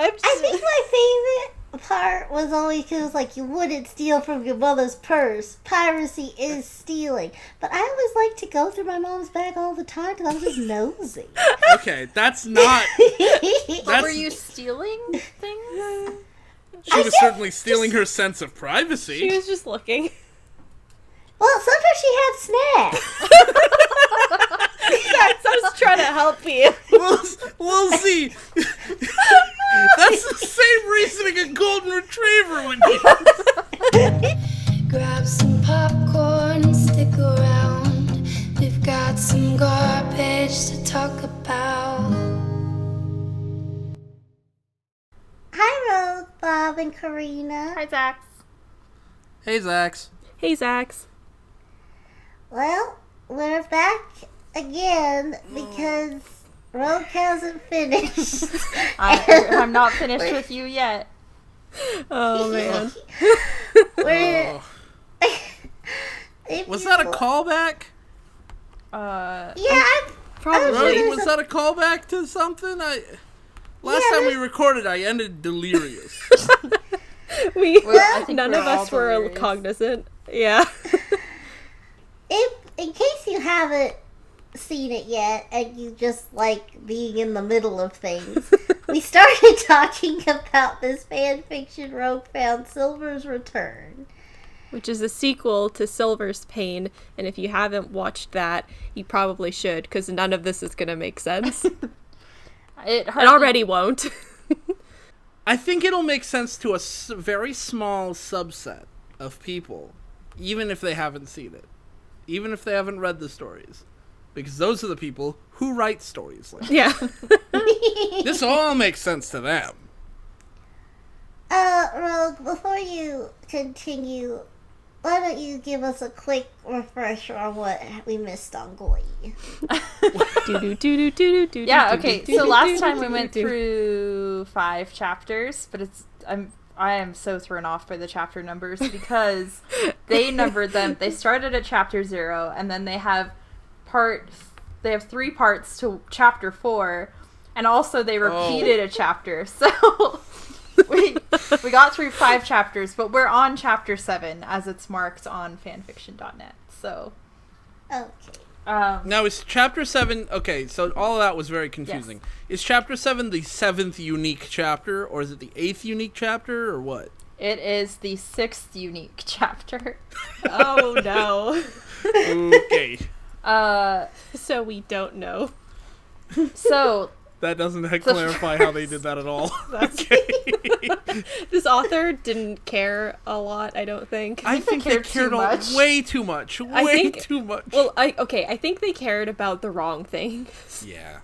I think my favorite part was always because, like, you wouldn't steal from your mother's purse. Piracy is stealing. But I always like to go through my mom's bag all the time because I'm just nosy. Okay, that's not... But were you stealing things? She was certainly stealing her sense of privacy. She was just looking. Well, sometimes she had snacks. Guys, I was trying to help you. We'll see. That's the same reasoning a golden retriever would use. Grab some popcorn and stick around. We've got some garbage to talk about. Hi, Rogue, Bob, and Carina. Hi, Zax. Hey, Zax. Hey, Zax. Well, we're back again because Rogue hasn't finished. I'm not finished with you yet. Oh, man. Was that a callback? Yeah, Probably. Was that a callback to something? Last time we recorded, I ended delirious. I think None we're of all us were delirious. cognizant. Yeah. in case you haven't seen it yet and you just like being in the middle of things, we started talking about this fan fiction Rogue found, Silver's Return. Which is a sequel to Silver's Pain, and if you haven't watched that, you probably should, because none of this is going to make sense. It already won't. I think it'll make sense to a very small subset of people, even if they haven't seen it. Even if they haven't read the stories. Because those are the people who write stories like Yeah. this all makes sense to them. Rogue, before you continue, why don't you give us a quick refresher on what we missed on Glee? Yeah, okay, so last time we went through 5 chapters, but I am so thrown off by the chapter numbers because they numbered them. They started at chapter 0, and then they have 3 parts to chapter 4, and also they repeated a chapter. So we got through 5 chapters, but we're on chapter 7 as it's marked on fanfiction.net. So Okay. Now, is chapter 7... Okay, so all of that was very confusing. Yes. Is chapter 7 the 7th unique chapter, or is it the 8th unique chapter, or what? It is the 6th unique chapter. Oh, no. Okay. So we don't know. So... That doesn't clarify how they did that at all. Okay. This author didn't care a lot, I don't think. I think they cared way too much. Way too much. Well, I think they cared about the wrong things. Yeah.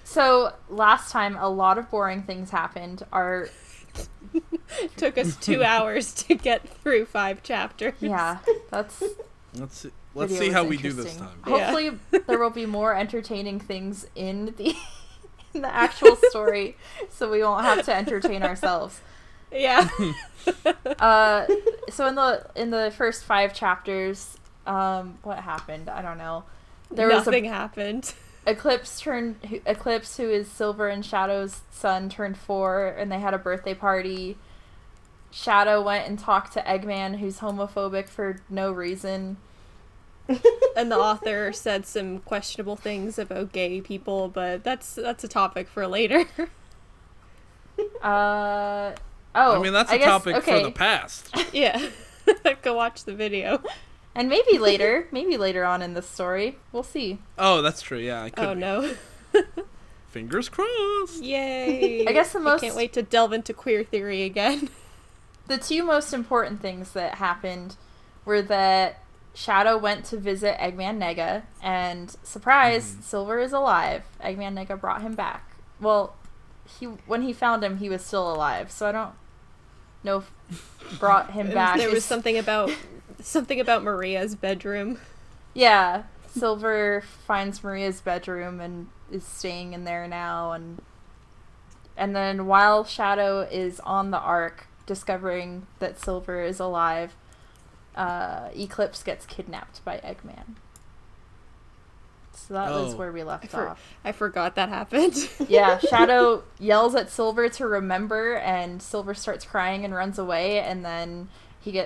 So, last time, a lot of boring things happened. Took us 2 hours to get through 5 chapters. Yeah, that's... Let's see how we do this time. Hopefully, there will be more entertaining things in the actual story, so we won't have to entertain ourselves. Yeah. So in the first 5 chapters, what happened? I don't know. Nothing happened. Eclipse, who is Silver and Shadow's son, turned 4, and they had a birthday party. Shadow went and talked to Eggman, who's homophobic for no reason. And the author said some questionable things about gay people, but that's a topic for later. I mean, that's a topic for the past. Yeah. Go watch the video. And maybe later on in the story. We'll see. Oh, that's true, yeah. No. Fingers crossed. Yay. I guess I can't wait to delve into queer theory again. The 2 most important things that happened were that Shadow went to visit Eggman Nega, and surprise, Silver is alive. Eggman Nega brought him back. Well, when he found him, he was still alive, so I don't know if brought him back. There was something about Maria's bedroom. Yeah, Silver finds Maria's bedroom and is staying in there now, and then while Shadow is on the Ark, discovering that Silver is alive, Eclipse gets kidnapped by Eggman. So that was where we left off. I forgot that happened. Yeah, Shadow yells at Silver to remember, and Silver starts crying and runs away, and then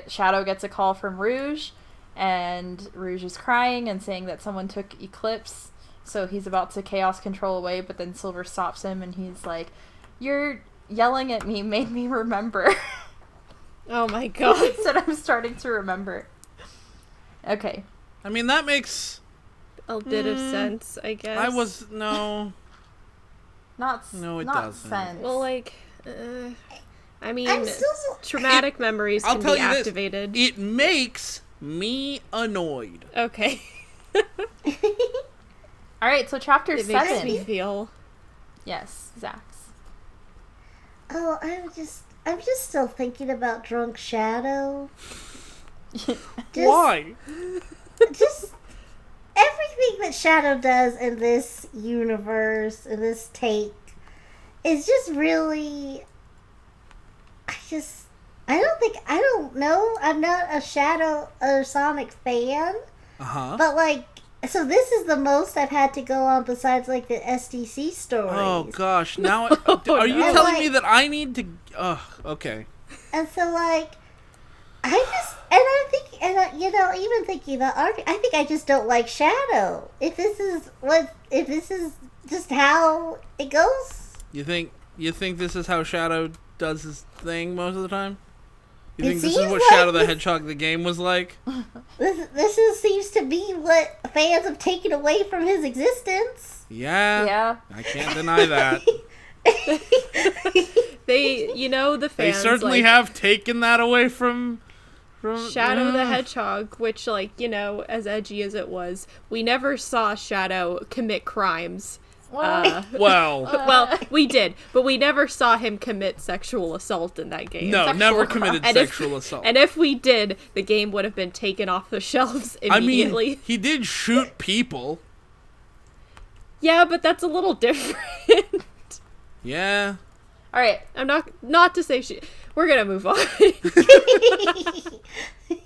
Shadow gets a call from Rouge, and Rouge is crying and saying that someone took Eclipse, so he's about to chaos control away, but then Silver stops him, and he's like, "You're yelling at me made me remember." Oh my god. He said, "I'm starting to remember." Okay. I mean, that makes A bit of sense, I guess. No, it not doesn't. Sense. Well, like, I mean, I'm still. traumatic memories I'll can tell be you this, activated. it makes me annoyed. Okay. All right, so chapter It 7. makes me feel. Yes, Zax. Oh, I'm just still thinking about Drunk Shadow. Why? Just everything that Shadow does in this universe, in this take, is just really. I don't know. I'm not a Shadow or Sonic fan, but like, so this is the most I've had to go on besides like the SDC stories. Oh gosh! Now, are you no. telling me that I need to? Okay. And so like, even thinking about art, I think I just don't like Shadow. If this is just how it goes. You think this is how Shadow does his thing most of the time? You It think this is seems what like Shadow the this- Hedgehog the game was like? Seems to be what fans have taken away from his existence. Yeah. Yeah. I can't deny that. The They fans certainly like, have taken that away from Shadow the Hedgehog, which, like, as edgy as it was, we never saw Shadow commit crimes. Well, We did, but we never saw him commit sexual assault in that game. no, sexual never crime. committed And sexual assault. And if we did, the game would have been taken off the shelves immediately. I mean, he did shoot people. Yeah, but that's a little different. Yeah. All right. I'm not to say we're gonna move on.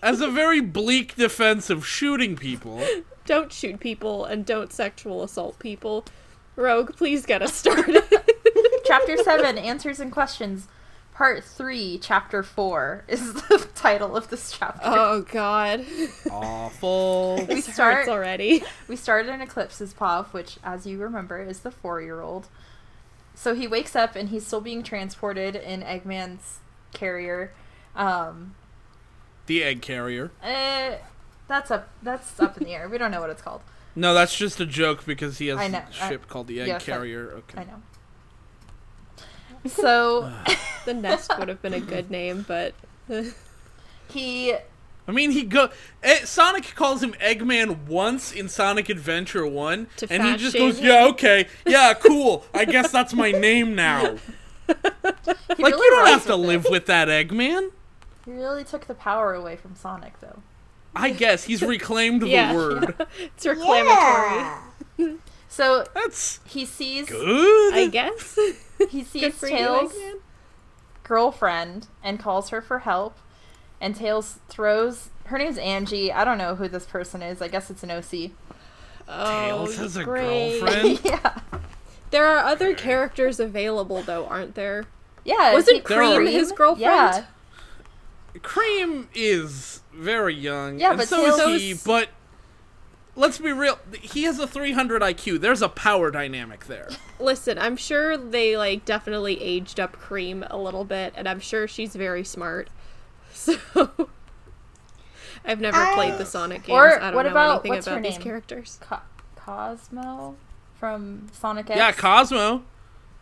As a very bleak defense of shooting people. Don't shoot people and don't sexual assault people. Rogue, please get us started. Chapter 7, Answers and Questions. Part 3, Chapter 4 is the title of this chapter. Oh god. Awful. We It starts already. We started in Eclipse's paw, which, as you remember, is the 4-year-old. So he wakes up and he's still being transported in Eggman's carrier. The egg carrier. That's up in the air. We don't know what it's called. No, that's just a joke because he has I know. a ship called the egg yes, carrier. Okay. I know. So The Nest would have been a good name, but he I mean, Sonic calls him Eggman once in Sonic Adventure 1, To and he fat just shame goes, him. yeah, okay, yeah, cool, I guess that's my name now. he Like, really you don't runs have to with live it. with that Eggman. He really took the power away from Sonic, though. I guess he's reclaimed Yeah. the word. it's reclamatory. Yeah. So That's he sees good. I guess. he Good sees for you, Tails' Eggman. girlfriend and calls her for help. And Tails throws her name's Angie. I don't know who this person is. I guess it's an OC. Tails Oh, has a great. girlfriend. Yeah. There are other characters available, though, aren't there? Yeah. Wasn't There are- Cream his girlfriend? Yeah. Cream is very young, Yeah, and but so is Tails- he, but let's be real, he has a 300 IQ. There's a power dynamic there. Listen, I'm sure they, definitely aged up Cream a little bit, and I'm sure she's very smart. So, I've never played the Sonic games. Or I don't what know about- anything what's her about these name? characters. Cosmo from Sonic X. Yeah, Cosmo.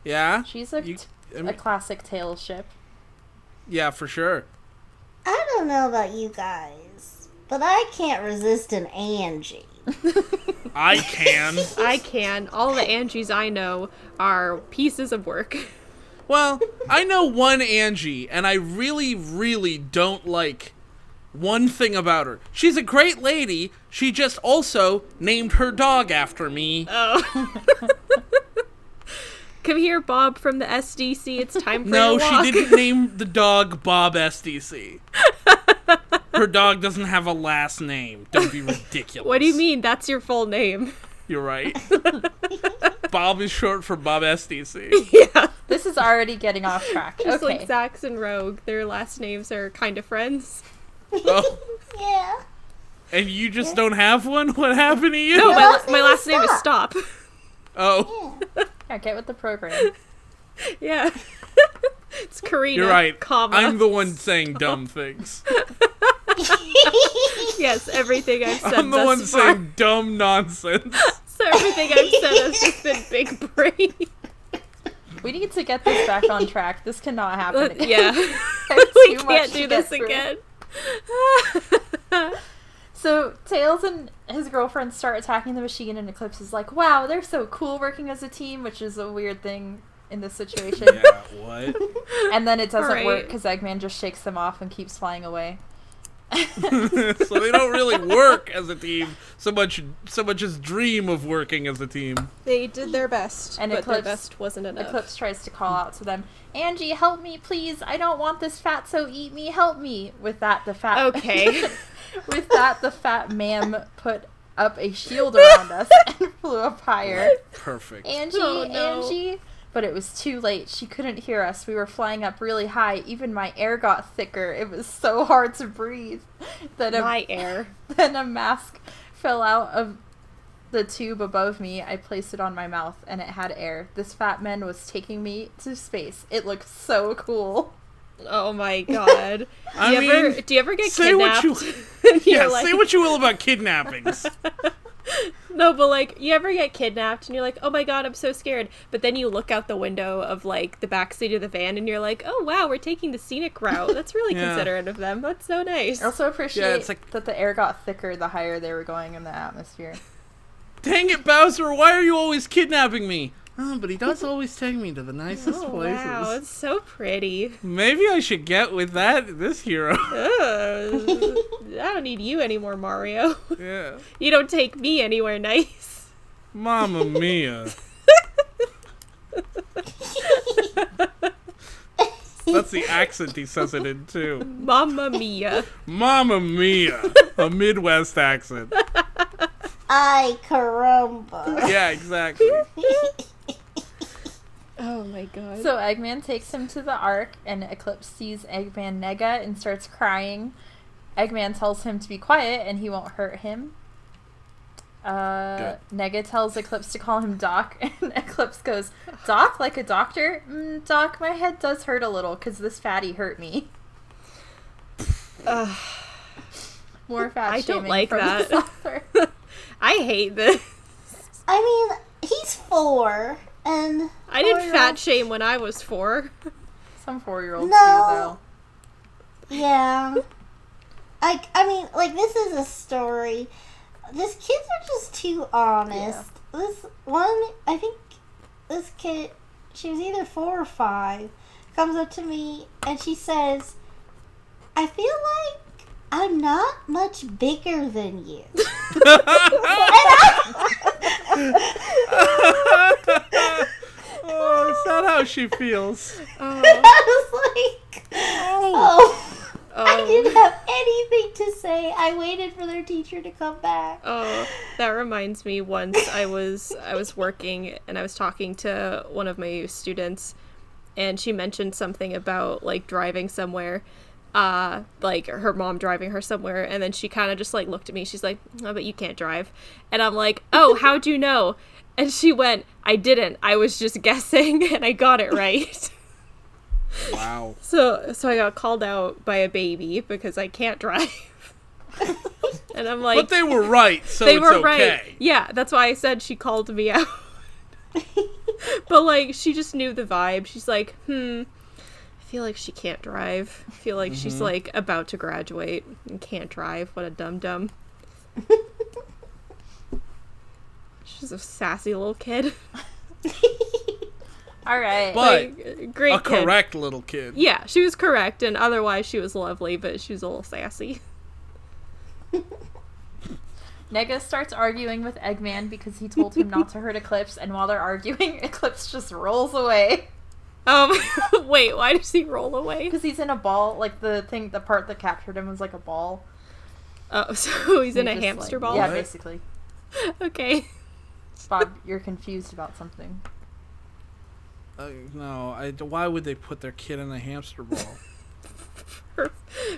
Yeah. She's I a mean, classic Tails ship. yeah, for sure. I don't know about you guys, but I can't resist an Angie. I can. I can. All the Angies I know are pieces of work. Well, I know one Angie, and I really, really don't like one thing about her. She's a great lady. She just also named her dog after me. Oh. Come here, Bob from the SDC. It's time for No, your walk. she didn't name the dog Bob SDC. Her dog doesn't have a last name. Don't be ridiculous. What do you mean? That's your full name. You're right. Bob is short for Bob SDC. Yeah. This is already getting off track. Just Okay. like Zax and Rogue, their last names are kind of friends. Oh, Yeah. and you just don't have one? What happened to you? No, last my name last is name is Stop. Stop. Oh, Yeah. Yeah, get with the program. Yeah. It's Carina. you're right. Comma. I'm the one saying dumb things. Yes, everything I've said I'm the thus one far. saying dumb nonsense. So everything I've said has just been big brain. We need to get this back on track. This cannot happen again. Yeah. There's We too much can't to do get this through. again. So Tails and his girlfriend start attacking the machine, and Eclipse is like, wow, they're so cool working as a team, which is a weird thing in this situation. Yeah, what? And then it doesn't Right. work because Eggman just shakes them off and keeps flying away. So they don't really work as a team so much as dream of working as a team. They did their best, And but their Eclipse- best wasn't enough. Eclipse tries to call out to them, Angie, help me, please. I don't want this fatso eat me. Help me. With that, the fat Okay. fat ma'am put up a shield around us and flew up higher. Perfect. Angie, Oh, no. Angie. But it was too late. She couldn't hear us. We were flying up really high. Even my air got thicker. It was so hard to breathe. Then My air. then a mask fell out of the tube above me. I placed it on my mouth, and it had air. This fat man was taking me to space. It looked so cool. Oh my god. I Do you ever get say what kidnapped? you And you're yeah, like- say what you will about kidnappings. No, but like, you ever get kidnapped and you're like, oh my god, I'm so scared. But then you look out the window of like the backseat of the van and you're like, oh wow, we're taking the scenic route. That's really Yeah. considerate of them. That's so nice. I also appreciate Yeah, it's like- that the air got thicker the higher they were going in the atmosphere. Dang it, Bowser, why are you always kidnapping me? Oh, but he does always take me to the nicest Oh, places. wow, it's so pretty. Maybe I should get with this hero. Ugh. I don't need you anymore, Mario. Yeah. You don't take me anywhere nice. Mamma mia. That's the accent he says it in, too. Mamma mia. Mamma mia. A Midwest accent. Ay, caramba. Yeah, exactly. Oh my god. So Eggman takes him to the Ark, and Eclipse sees Eggman Nega and starts crying. Eggman tells him to be quiet, and he won't hurt him. Nega tells Eclipse to call him Doc, and Eclipse goes, Doc, like a doctor? Doc, my head does hurt a little, because this fatty hurt me. More fat I don't shaming like from that. this author. I hate this. I mean, he's 4, and I didn't 4-year-old fat shame when I was 4. Some 4-year-olds No. do, Yeah. I mean, like, this is a story. These kids are just too honest. This one, I think this kid, she was either 4 or 5, comes up to me and she says, I feel like I'm not much bigger than you. Oh, is that how she feels? I was like, oh. I didn't have anything to say. I waited for their teacher to come back. Oh, that reminds me. Once I was working and I was talking to one of my students, and she mentioned something about like driving somewhere, like her mom driving her somewhere, and then she kind of just like looked at me. She's like, "Oh, but you can't drive," and I'm like, "Oh, how'd you know?" And she went, "I didn't. I was just guessing, and I got it right." Wow. So I got called out by a baby because I can't drive. And I'm like, But they were right, so they it's were okay. right. Yeah, that's why I said she called me out. But like, she just knew the vibe. She's like, I feel like she can't drive. I feel like she's like about to graduate and can't drive. What a dum-dum. She's a sassy little kid. All right. But Like, great a kid. correct little kid. Yeah, she was correct, and otherwise she was lovely, but she was a little sassy. Nega starts arguing with Eggman because he told him not to hurt Eclipse, and while they're arguing, Eclipse just rolls away. Wait, why does he roll away? Because he's in a ball, like the part that captured him was like a ball. Oh, so he's in He a just, hamster like- ball? Yeah, What? basically. Okay. Bob, you're confused about something. No, why would they put their kid in a hamster ball?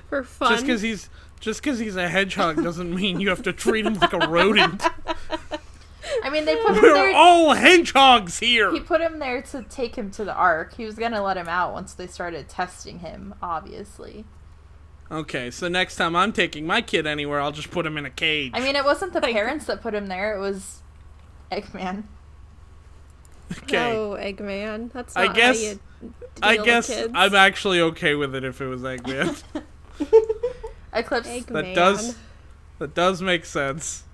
For fun. Just because he's a hedgehog doesn't mean you have to treat him like a rodent. I mean, they put him We're there. all hedgehogs here. He put him there to take him to the Ark. He was gonna let him out once they started testing him, obviously. Okay, so next time I'm taking my kid anywhere, I'll just put him in a cage. I mean, it wasn't the parents that put him there. It was Eggman. Okay. Oh, Eggman. That's I not guess. how you I deal with guess kids. I'm actually okay with it if it was Eggman. Eclipse. Eggman. That does make sense.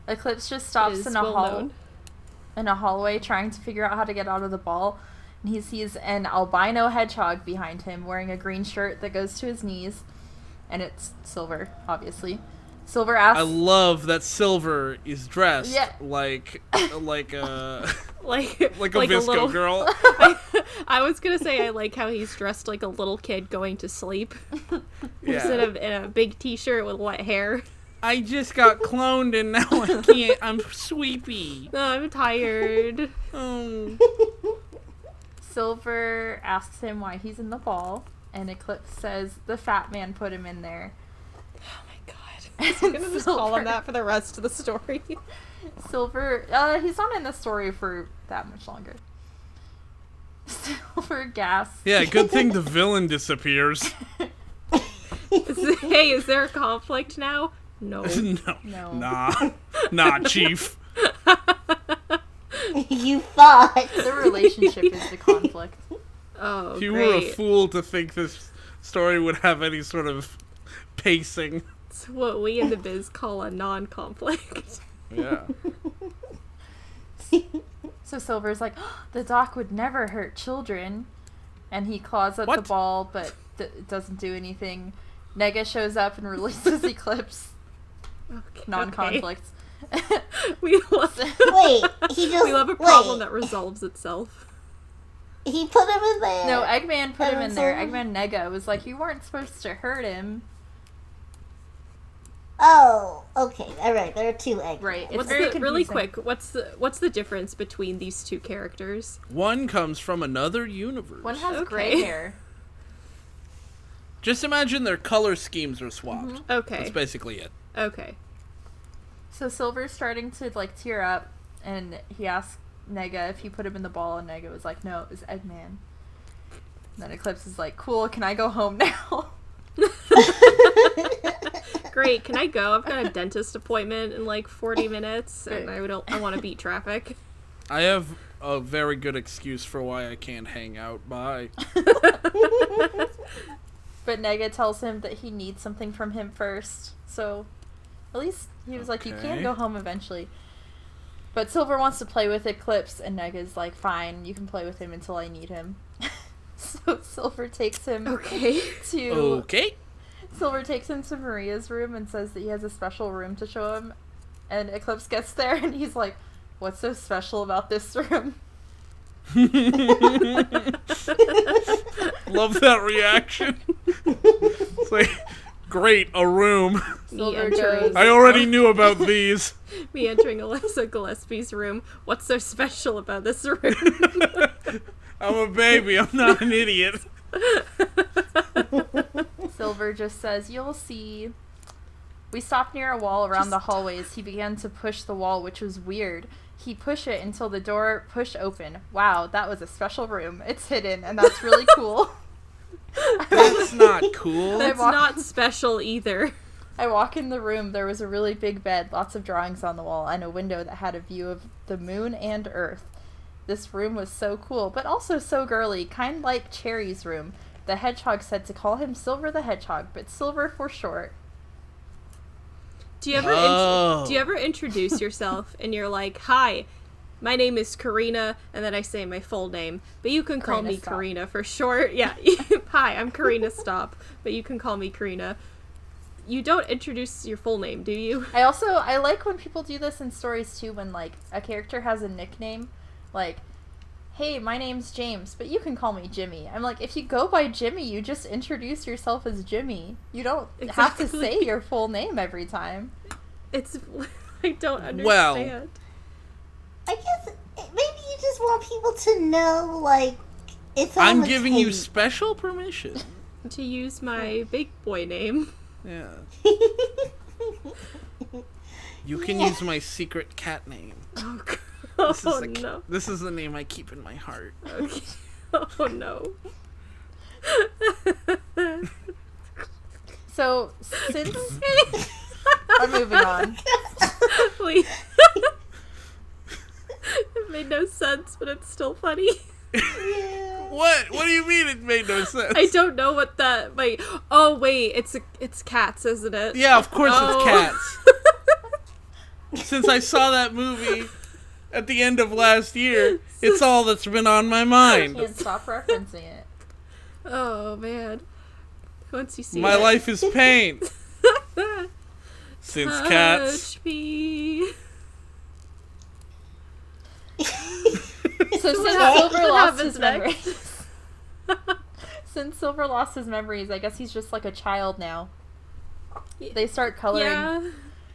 Eclipse just It stops is in a well known. hallway trying to figure out how to get out of the ball. And he sees an albino hedgehog behind him wearing a green shirt that goes to his knees. And it's Silver, obviously. Silver asks... I love that Silver is dressed like a Like a like Visco little girl. I was gonna say I like how he's dressed like a little kid going to sleep. Just Yeah. in a big t-shirt with wet hair. I just got cloned and now I can't. I'm sleepy. No, I'm tired. Oh. Silver asks him why he's in the ball. And Eclipse says the fat man put him in there. Oh my god. I'm gonna just call him that for the rest of the story. Silver, he's not in the story for that much longer. Silver gasps. Yeah, good thing the villain disappears. Hey, is there a conflict now? No. No. Nah, Chief. You thought. The relationship is the conflict. Oh, You great. were a fool to think this story would have any sort of pacing. It's what we in the biz call a non-conflict. Yeah. So Silver's like, "Oh, the doc would never hurt children. And he claws at the What? ball, but it doesn't do anything. Nega shows up and releases Eclipse. Okay. Non-conflict. We love Wait, he just. we love a problem that resolves itself. He put him in there. No, Eggman put him in there. Silver? Eggman Nega was like, you weren't supposed to hurt him. Oh, okay. All right. There are two eggs. Right. It's What's very the, really confusing. quick? What's the difference between these two characters? One comes from another universe. One has Okay. gray hair. Just imagine their color schemes are swapped. Mm-hmm. Okay. That's basically it. Okay. So Silver's starting to like tear up, and he asks Nega if he put him in the ball, and Nega was like, no, it was Eggman. And then Eclipse is like, cool, can I go home now? Great. Can I go? I've got a dentist appointment in like 40 minutes, and I want to beat traffic. I have a very good excuse for why I can't hang out. Bye. But Nega tells him that he needs something from him first. So at least he was like, you can Okay. go home eventually. But Silver wants to play with Eclipse, and Nega's like, fine, you can play with him until I need him. So Silver takes him Okay. to Okay. Silver takes him to Maria's room and says that he has a special room to show him. And Eclipse gets there and he's like, what's so special about this room? Love that reaction. It's like, great, a room. Me Silver entering, goes, I already knew about these. me entering Alyssa Gillespie's room. What's so special about this room? I'm a baby. I'm not an idiot. Silver just says, you'll see. We stopped near a wall around the hallways. He began to push the wall, which was weird. He pushed it until the door pushed open. Wow, that was a special room. It's hidden, and that's really cool. That's not cool. That's walk- not special either. I walk in the room. There was a really big bed, lots of drawings on the wall, and a window that had a view of the moon and Earth. This room was so cool, but also so girly, kind like Cherry's room. The hedgehog said to call him Silver the Hedgehog, but Silver for short. Do you ever Oh. do you ever introduce yourself and you're like, "Hi, my name is Carina," and then I say my full name, but you can call Carina me Stop. Carina for short. Yeah. Hi, I'm Carina Stop, but you can call me Carina. You don't introduce your full name, do you? I like when people do this in stories too, when like a character has a nickname, like, hey, my name's James, but you can call me Jimmy. I'm like, if you go by Jimmy, you just introduce yourself as Jimmy. You don't have to Exactly. say your full name every time. It's I don't understand. Well. I guess maybe you just want people to know, like, it's on I'm the giving you tape. special permission. To use my big boy name. Yeah. You can use my secret cat name. Oh, This is oh the, no. This is the name I keep in my heart. Okay. Oh no. So, since... I'm moving on. Please. It made no sense, but it's still funny. Yeah. What? What do you mean it made no sense? I don't know what that. Wait. Oh wait, it's cats, isn't it? Yeah, of course Oh. it's cats. Since I saw that movie at the end of last year, it's all that's been on my mind. Can't stop referencing it. Oh man. Once you see My it. life is pain. Since cats. Touch me. So since What Silver lost happens his next? memories... Since Silver lost his memories, I guess he's just like a child now. They start coloring. Yeah.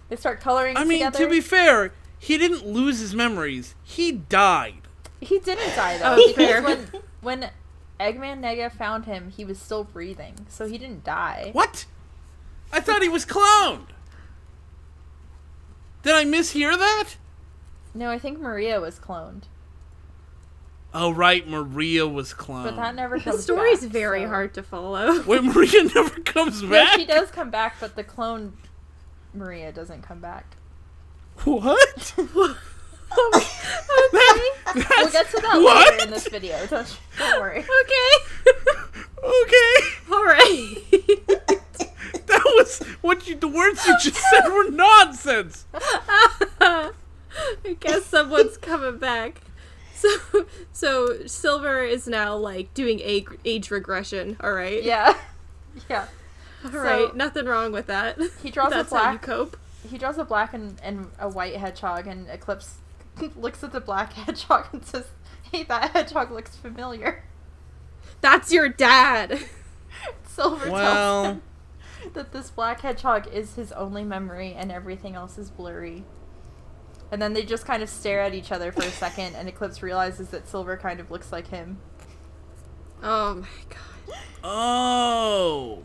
They start coloring I mean, together. to be fair, he didn't lose his memories. He died. He didn't die though, Oh, because fair. when Eggman Nega found him, he was still breathing, so he didn't die. What? I thought he was cloned. Did I mishear that? No, I think Maria was cloned, Oh, right, Maria was cloned. but that never comes The story's back, very so- hard to follow. Wait, Maria never comes No, back? she does come back, but the clone Maria doesn't come back. What? We'll That's- get to that what? later in this video. Don't worry. Okay. Okay. Alright. That was what the words you just said were nonsense. I guess someone's coming back. So Silver is now like doing age regression. All right. Yeah. Yeah. All right. Nothing wrong with that. He draws That's a how you black. cope. He draws a black and a white hedgehog, and Eclipse looks at the black hedgehog and says, "Hey, that hedgehog looks familiar." That's your dad. Silver Well. tells him that this black hedgehog is his only memory and everything else is blurry. And then they just kind of stare at each other for a second, and Eclipse realizes that Silver kind of looks like him. Oh my god. Oh.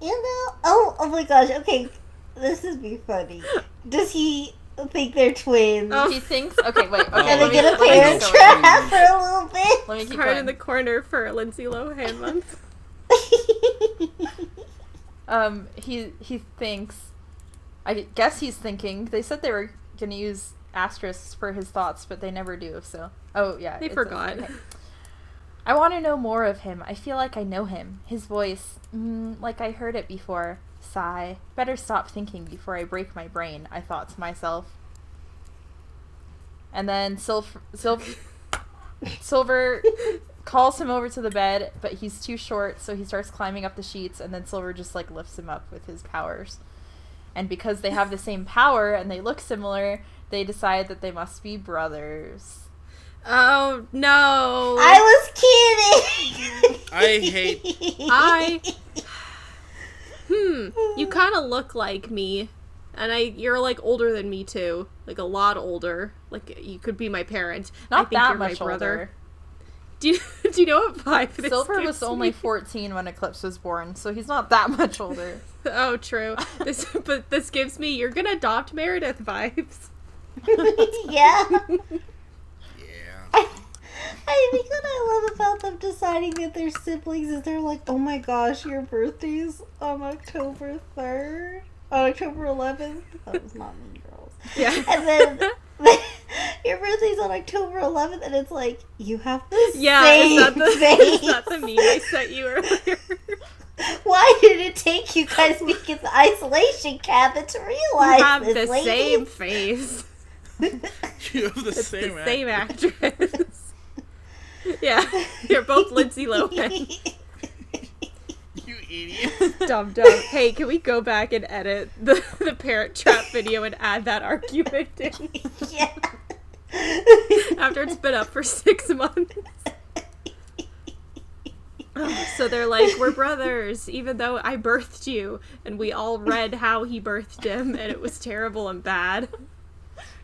You know? Oh my gosh. Okay, this would be funny. Does he think they're twins? Oh. He thinks, okay, wait, okay. Oh, Can let they me- get a let me parent keep going. trap for a little bit? Let me keep Card in going. the corner for Lindsay Lohan month. He thinks, I guess he's thinking, they said they were gonna use asterisks for his thoughts, but they never do, so. Oh, yeah. They it says- forgot. okay. I want to know more of him. I feel like I know him. His voice, like I heard it before. Sigh. Better stop thinking before I break my brain, I thought to myself. And then Silver calls him over to the bed, but he's too short, so he starts climbing up the sheets, and then Silver just like lifts him up with his powers. And because they have the same power and they look similar, they decide that they must be brothers. Oh no. I was kidding. I hate. You kind of look like me, and you're like older than me too, like a lot older. Like you could be my parent. I Not think that you're much my brother. older. Do you know what vibe this Silver gives was only me? 14 when Eclipse was born, so he's not that much older. Oh, true. But this gives me you're gonna adopt Meredith vibes. Yeah. Yeah. I think what I love about them deciding that they're siblings is they're like, oh my gosh, your birthday's on October 3rd? On October 11th? That was not Mean Girls. Yeah. And then your birthday's on October 11th, and it's like, you have the Yeah, same is that the meme I sent you earlier? Why did it take you guys being in the isolation cabin to realize You have this, the lady? same face. You have the It's same. the same actress. Yeah, you're both Lindsay Lohan. You idiot. Dumb. Hey, can we go back and edit the Parent Trap video and add that argument in Yeah. after it's been up for 6 months? So they're like, we're brothers, even though I birthed you. And we all read how he birthed him, and it was terrible and bad.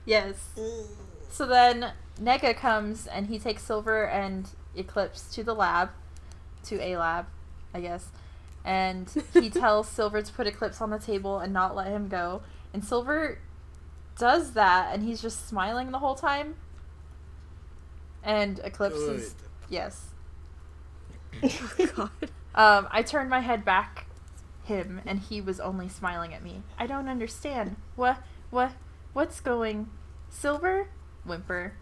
Yes. So then Nega comes and he takes Silver and Eclipse to the lab, to a lab, I guess. And he tells Silver to put Eclipse on the table and not let him go. And Silver does that, and he's just smiling the whole time. And Eclipse is... Yes. Oh, God. I turned my head back him, and he was only smiling at me. I don't understand. What's going... Silver? Whimper.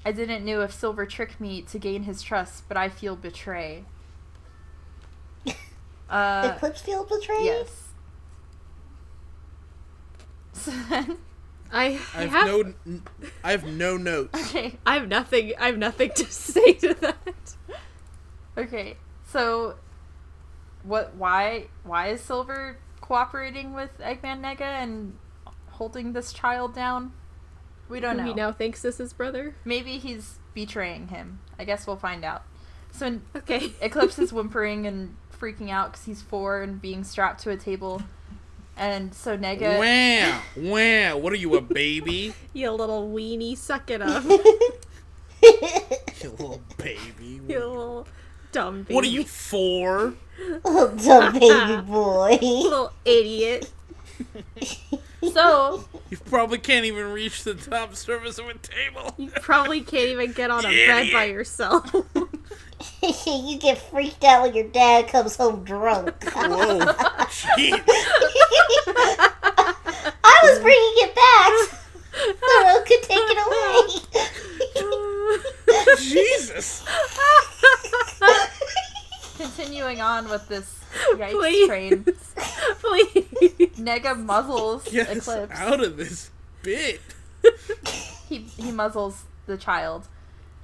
I didn't know if Silver tricked me to gain his trust, but I feel betray. Eclipse feel betrayed? Yes. So then... I have no notes. Okay. I have nothing to say to that. Okay. So, why is Silver cooperating with Eggman Nega and holding this child down? We don't know. He now thinks this is brother. Maybe he's betraying him. I guess we'll find out. So Okay. Eclipse is whimpering and freaking out because he's 4 and being strapped to a table. And so Nega... Wow. What are you, a baby? You little weenie, suck it up. You little baby. You little dumb baby. What are you, 4? Oh, dumb baby boy. Little idiot. So... You probably can't even reach the top surface of a table. You probably can't even get on a bed by yourself. You get freaked out when your dad comes home drunk. Whoa. Jeez. I was bringing it back. Someone could take it away. Jesus. Continuing on with this yikes Please. train, Please. Nega muzzles Get us Eclipse. out of this bit. He muzzles the child.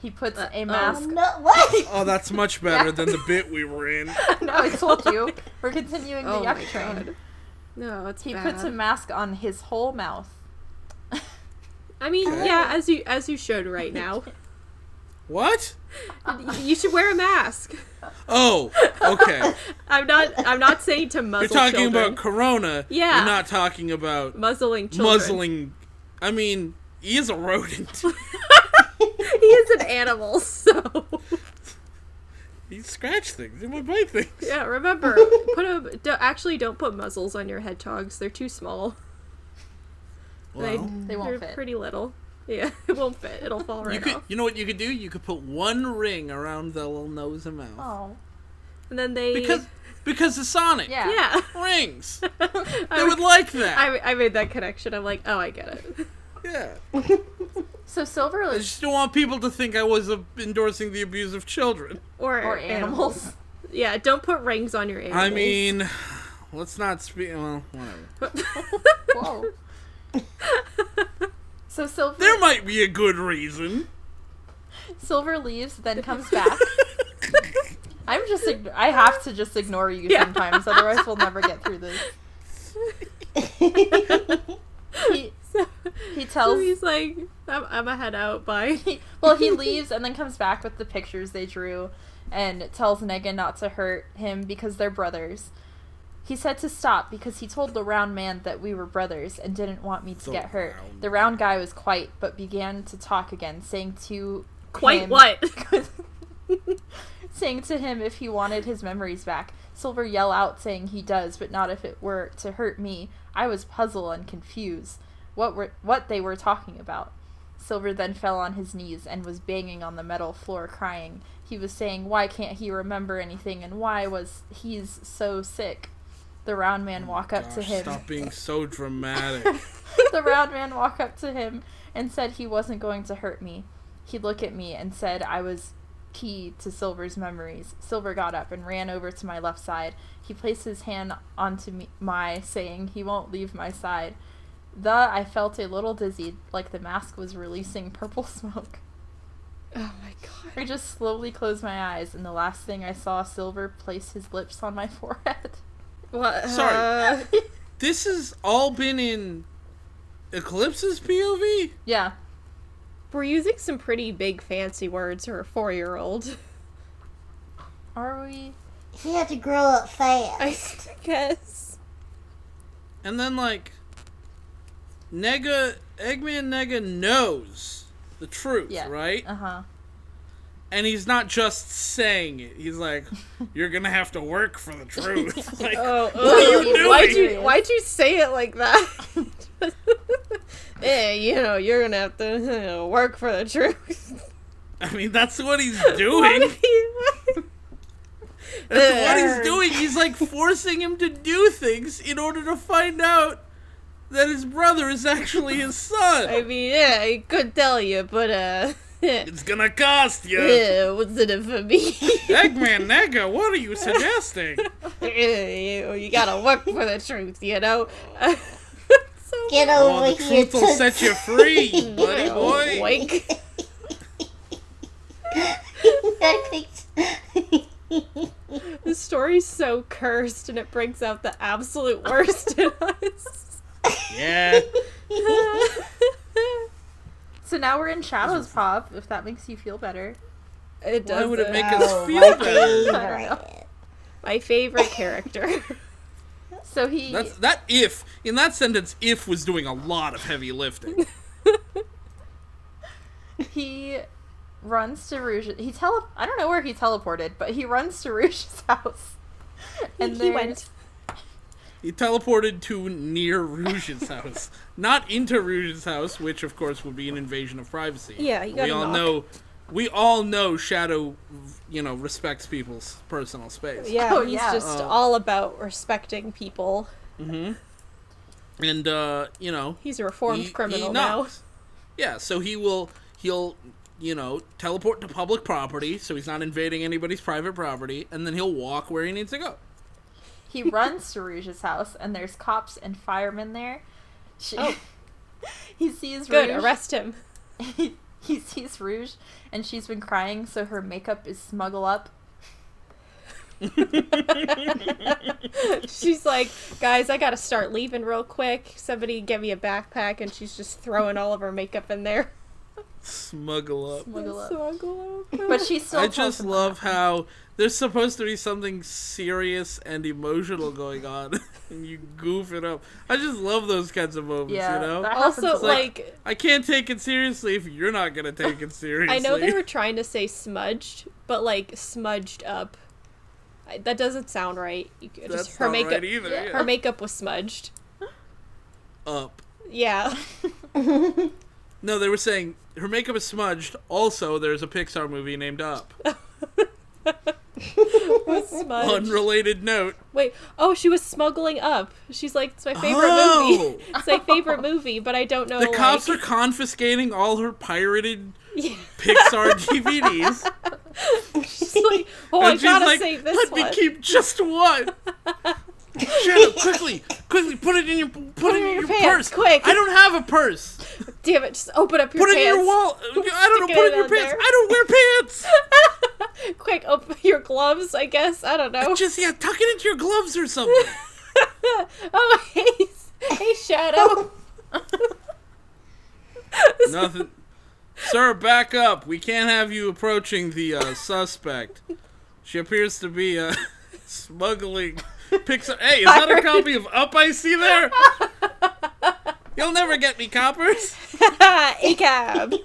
He puts a mask. No, what? Oh, that's much better than the bit we were in. No, I told you. We're continuing the Oh yuck my train. God. No, it's He bad. puts a mask on his whole mouth. I mean, Okay. yeah, as you should right now. What? You should wear a mask. Oh, okay. I'm not saying to muzzle You're talking children. about Corona. Yeah. You're not talking about Muzzling children. muzzling. I mean, he is a rodent. He is an animal, so He scratch things. He might bite things. yeah. Remember, don't put muzzles on your hedgehogs. They're too small. Well, They won't They're fit. pretty little. Yeah, it won't fit. It'll fall right off. you know what you could do? You could put one ring around the little nose and mouth. Oh. And then they Because of Sonic. Yeah. yeah. Rings. They would like that. I made that connection. I'm like, oh, I get it. Yeah. So Silver I just don't want people to think I was endorsing the abuse of children. or animals. Yeah, don't put rings on your animals. I mean, let's not speak. Well, whatever. Whoa. So Silver There might be a good reason. Silver leaves, then comes back. I have to just ignore you Yeah. sometimes, otherwise we'll never get through this. He So tells he's like, I'm a head out. Bye. he leaves and then comes back with the pictures they drew and tells Nega not to hurt him because they're brothers. He said to stop because he told the round man that we were brothers and didn't want me to The get hurt. round The round guy was quiet but began to talk again, saying to Quite him, what? saying to him if he wanted his memories back. Silver yell out saying he does, but not if it were to hurt me. I was puzzled and confused what they were talking about. Silver then fell on his knees and was banging on the metal floor crying. He was saying why can't he remember anything and why was he's so sick. The round man walked up to him. Stop being so dramatic. The round man walked up to him and said he wasn't going to hurt me. He looked at me and said I was key to Silver's memories. Silver got up and ran over to my left side. He placed his hand onto my, saying he won't leave my side. I felt a little dizzy, like the mask was releasing purple smoke. Oh my god. I just slowly closed my eyes, and the last thing I saw, Silver place his lips on my forehead. What? Sorry. This has all been in Eclipse's POV? Yeah. We're using some pretty big fancy words for a 4-year-old. Are we? He had to grow up fast. I guess. And then, like, Eggman Nega knows the truth, Yeah. right? Uh-huh. And he's not just saying it. He's like, you're gonna have to work for the truth. Like, Oh, what are you doing? Why'd you say it like that? Yeah, you're gonna have to work for the truth. I mean, that's what he's doing. That's what he's doing. He's like forcing him to do things in order to find out that his brother is actually his son. I mean, yeah, I could tell you, but It's gonna cost you. yeah, what's in it for me? Eggman Nega, what are you suggesting? You gotta work for the truth, So Get Oh, over the here, truth will set you free, buddy boy. Wink. I think The story's so cursed, and it brings out the absolute worst in us. Yeah. So now we're in Shadow's Pop, if that makes you feel better. It does. Why would it make Oh, us feel my better? favorite. My favorite character. So he... In that sentence, if was doing a lot of heavy lifting. He runs to Rouge. I don't know where he teleported, but he runs to Rouge's house. And He went. He teleported to near Rouge's house. Not into Rouge's house, which of course would be an invasion of privacy. Yeah, you gotta knock. We all know Shadow, respects people's personal space. Yeah, Oh, he's yeah. just all about respecting people. And, He's a reformed he criminal now. knocks. Yeah, so he'll teleport to public property, so he's not invading anybody's private property, and then he'll walk where he needs to go. He runs to Rouge's house, and there's cops and firemen there. He sees Good, Rouge. arrest him. He sees Rouge, and she's been crying, so her makeup is smuggle up. She's like, guys, I gotta start leaving real quick. Somebody get me a backpack, and she's just throwing all of her makeup in there. Smuggle up. Smuggle up. Smuggle up. But she still I tells just him love how there's supposed to be something serious and emotional going on, and you goof it up. I just love those kinds of moments, Yeah, you know? that happens Also, a lot. I can't take it seriously if you're not gonna take it seriously. I know they were trying to say smudged, but like smudged up. That doesn't sound right. That's Her not makeup. right either. yeah. Yeah. Her makeup was smudged. Up. Yeah. No, they were saying her makeup is smudged. Also, there's a Pixar movie named Up. Was smudged. Unrelated note. Wait. Oh, she was smuggling up. She's like, it's my favorite movie. It's my favorite movie, but I don't know. The cops like... are confiscating all her pirated Yeah. Pixar DVDs. She's like, oh, I And she's gotta like, save this let one. me keep just one. Shadow, quickly, put it in your pants, purse. quick. I don't have a purse. Damn it! Just open up your Put it pants. in your wall. I don't know. Stick Put it it in your on pants. there. I don't wear pants. Quick, open your gloves. I guess I don't know. Just tuck it into your gloves or something. Oh, hey, Shadow. Nothing. Sir, back up. We can't have you approaching the suspect. She appears to be smuggling Pixar. Hey, is that a copy of Up I see there? You'll never get me, coppers. A cab.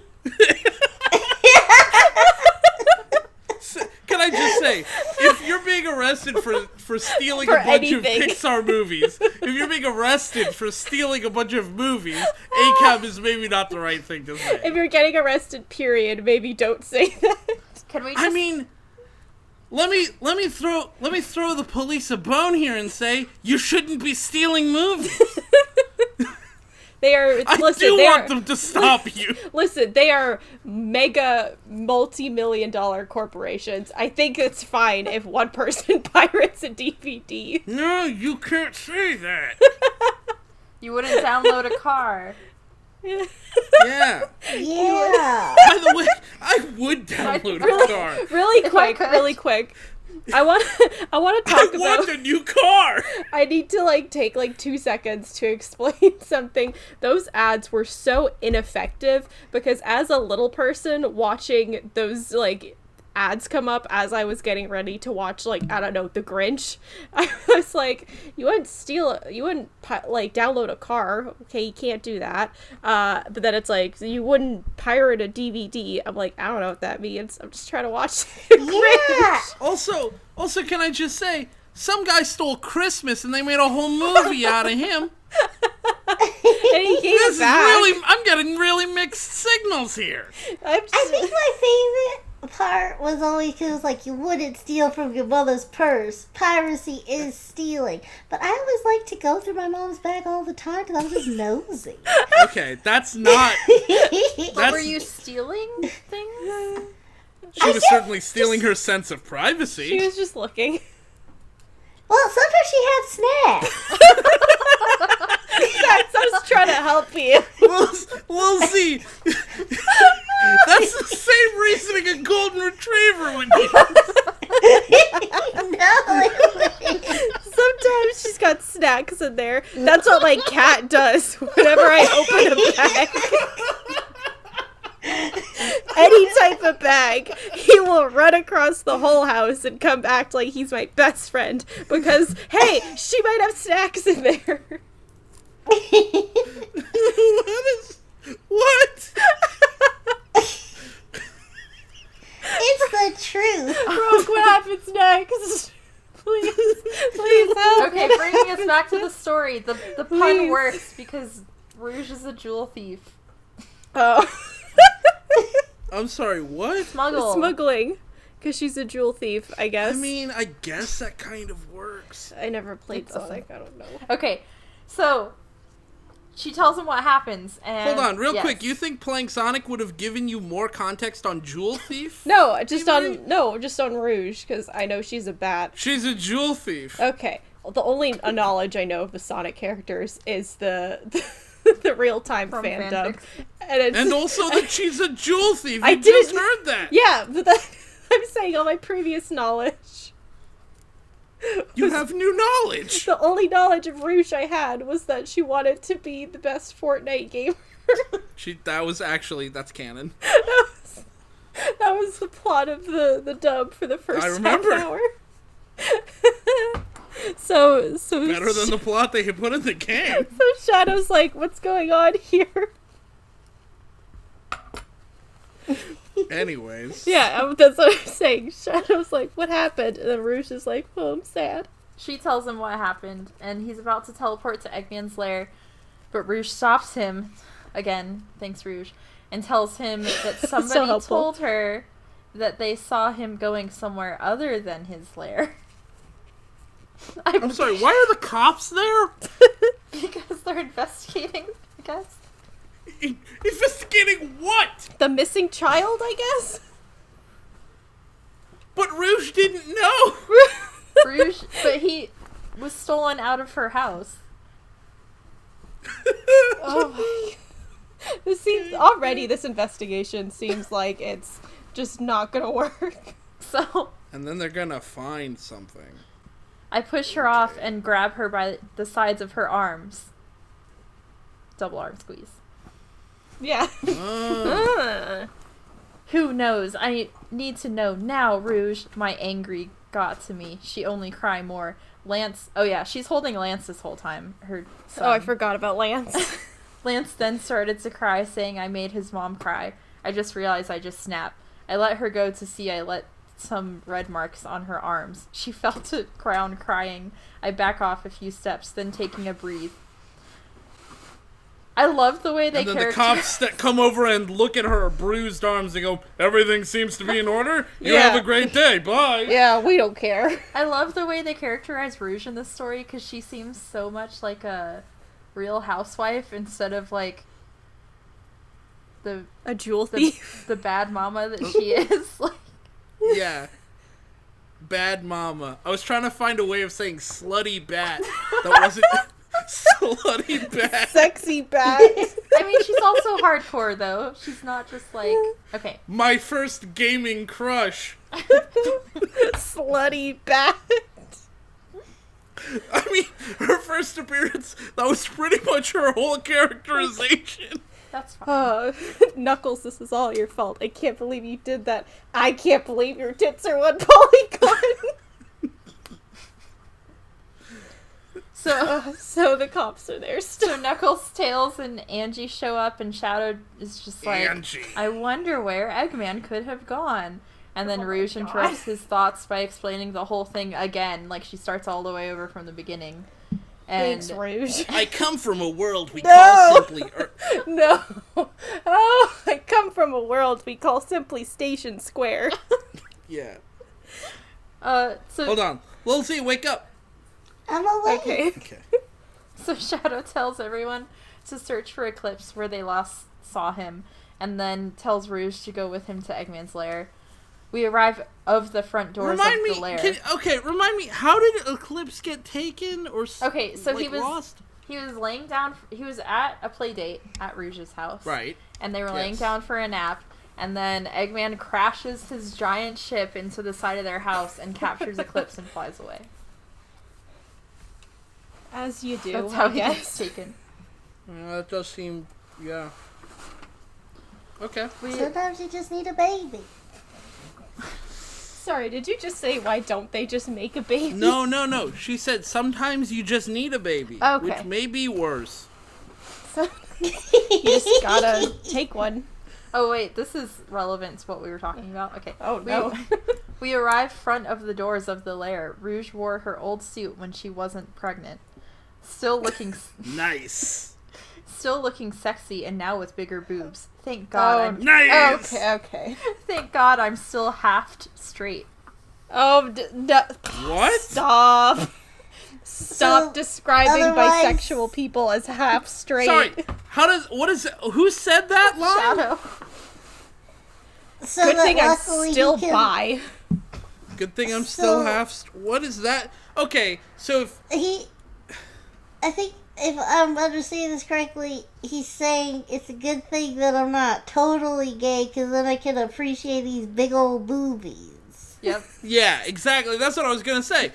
Can I just say, if you're being arrested for stealing For a bunch anything. of Pixar movies, if you're being arrested for stealing a bunch of movies, ACAB is maybe not the right thing to say. If you're getting arrested, period, maybe don't say that. Can we just... I mean, let me throw the police a bone here and say you shouldn't be stealing movies. They are. I Listen, do want them to stop you. Listen, they are mega multi-million-dollar corporations. I think it's fine if one person pirates a DVD. No, you can't say that. You wouldn't download a car. Yeah. Yeah. By the way, I would download a car. Really If I quick, could. really quick. I want to talk I about. want a new car. I need to take 2 seconds to explain something. Those ads were so ineffective because as a little person watching those ads come up as I was getting ready to watch, like, I don't know, The Grinch. I was like, you wouldn't download a car. Okay, you can't do that. But then it's like, you wouldn't pirate a DVD. I'm like, I don't know what that means. I'm just trying to watch The Grinch. Also, can I just say, some guy stole Christmas and they made a whole movie out of him. And he came This back. is really, I'm getting really mixed signals here. I think my favorite part was only because, like, you wouldn't steal from your mother's purse. Piracy is stealing. But I always like to go through my mom's bag all the time because I'm just nosy. Okay, that's not... But were you stealing things? She was certainly stealing her sense of privacy. She was just looking. Well, sometimes she had snacks. I was trying to help you. We'll see. That's the same reasoning a golden retriever would use. No. Sometimes she's got snacks in there. That's what my cat does whenever I open a bag. Any type of bag, he will run across the whole house and come back like he's my best friend because, hey, she might have snacks in there. What? It's the truth. Brooke, what happens next? Please help. Okay, bringing us back to the story. The pun Please. works because Rouge is a jewel thief. Oh. I'm sorry, what? Smuggling. Because she's a jewel thief, I guess. I mean, I guess that kind of works. I never played It's awesome. Sonic, I don't know. Okay, so she tells him what happens, and Hold on, real yes. quick. You think playing Sonic would have given you more context on Jewel Thief? No, just Avery? on Rouge, because I know she's a bat. She's a Jewel Thief. Okay, well, the only knowledge I know of the Sonic characters is the real-time From fandom. fanfics. And also that she's a Jewel Thief. I You just didn't- heard that. Yeah, but I'm saying all my previous knowledge. You have new knowledge. The only knowledge of Rouge I had was that she wanted to be the best Fortnite gamer. That's canon. That was the plot of the dub for the first I remember. half hour. so Better than the plot they had put in the game. So Shadow's like, what's going on here? Anyways. Yeah, that's what I'm saying. Shadow's like, what happened? And then Rouge is like, oh, I'm sad. She tells him what happened, and he's about to teleport to Eggman's lair, but Rouge stops him, again, thanks Rouge, and tells him that somebody helpful. told her that they saw him going somewhere other than his lair. I'm sorry, why are the cops there? Because they're investigating, I guess. Investigating what? The missing child, I guess? But Rouge didn't know. Rouge, but he was stolen out of her house. Oh my god. This investigation seems like it's just not gonna work. So And then they're gonna find something. I push her off and grab her by the sides of her arms. Double arm squeeze. Yeah. Who knows? I need to know now, Rouge. My angry got to me. She only cry more. Lance. Oh yeah, she's holding Lance this whole time. Her son. Oh, I forgot about Lance. Lance then started to cry, saying I made his mom cry. I just realized I just snapped. I let her go to see I let some red marks on her arms. She fell to ground crying. I back off a few steps, then taking a breathe. I love the way they And then the cops that come over and look at her bruised arms and go, everything seems to be in order. You Yeah. have a great day. Bye. Yeah, we don't care. I love the way they characterize Rouge in this story because she seems so much like a real housewife instead of like A jewel thief. the bad mama that she is. Like, Yeah. Bad mama. I was trying to find a way of saying slutty bat that wasn't slutty bat. Sexy bat. I mean, she's also hardcore though. She's not just like okay. My first gaming crush. Slutty bat. I mean, her first appearance, that was pretty much her whole characterization. That's fine. Knuckles, this is all your fault. I can't believe you did that. I can't believe your tits are one polygon. So the cops are there still. So Knuckles, Tails, and Angie show up, and Shadow is just like, Angie. I wonder where Eggman could have gone. And then Rouge interrupts his thoughts by explaining the whole thing again, like she starts all the way over from the beginning. And Thanks, Rouge. I come from a world we call simply No. Oh, I come from a world we call simply Station Square. Yeah. So Hold on. Lilzy, wake up. I'm awake. Okay. So Shadow tells everyone to search for Eclipse where they last saw him, and then tells Rouge to go with him to Eggman's lair. We arrive of the front doors of the lair. Remind me, how did Eclipse get taken or Okay, so he was lost? He was laying down. He was at a play date at Rouge's house, Right. And they were laying down for a nap. And then Eggman crashes his giant ship into the side of their house and captures Eclipse and flies away. As you do. That's how I he guess. gets taken. That does seem, yeah. Okay. Sometimes you just need a baby. Sorry, did you just say why don't they just make a baby? No. She said sometimes you just need a baby, Okay. which may be worse. So, you just gotta take one. Oh wait, this is relevant to what we were talking about. Okay. Oh no. We arrive front of the doors of the lair. Rouge wore her old suit when she wasn't pregnant. Still looking Nice. Still looking sexy, and now with bigger boobs. Thank God. Nice. Okay. Thank God I'm still half straight. Oh, What? Stop. Stop So, describing otherwise- bisexual people as half straight. Sorry. Who said that line? Shadow. So Good that thing I'm luckily still he can, bi. Good thing I'm still So- half. What is that? Okay, so if I think if I'm understanding this correctly, he's saying it's a good thing that I'm not totally gay because then I can appreciate these big old boobies. Yep. yeah, exactly. That's what I was gonna say.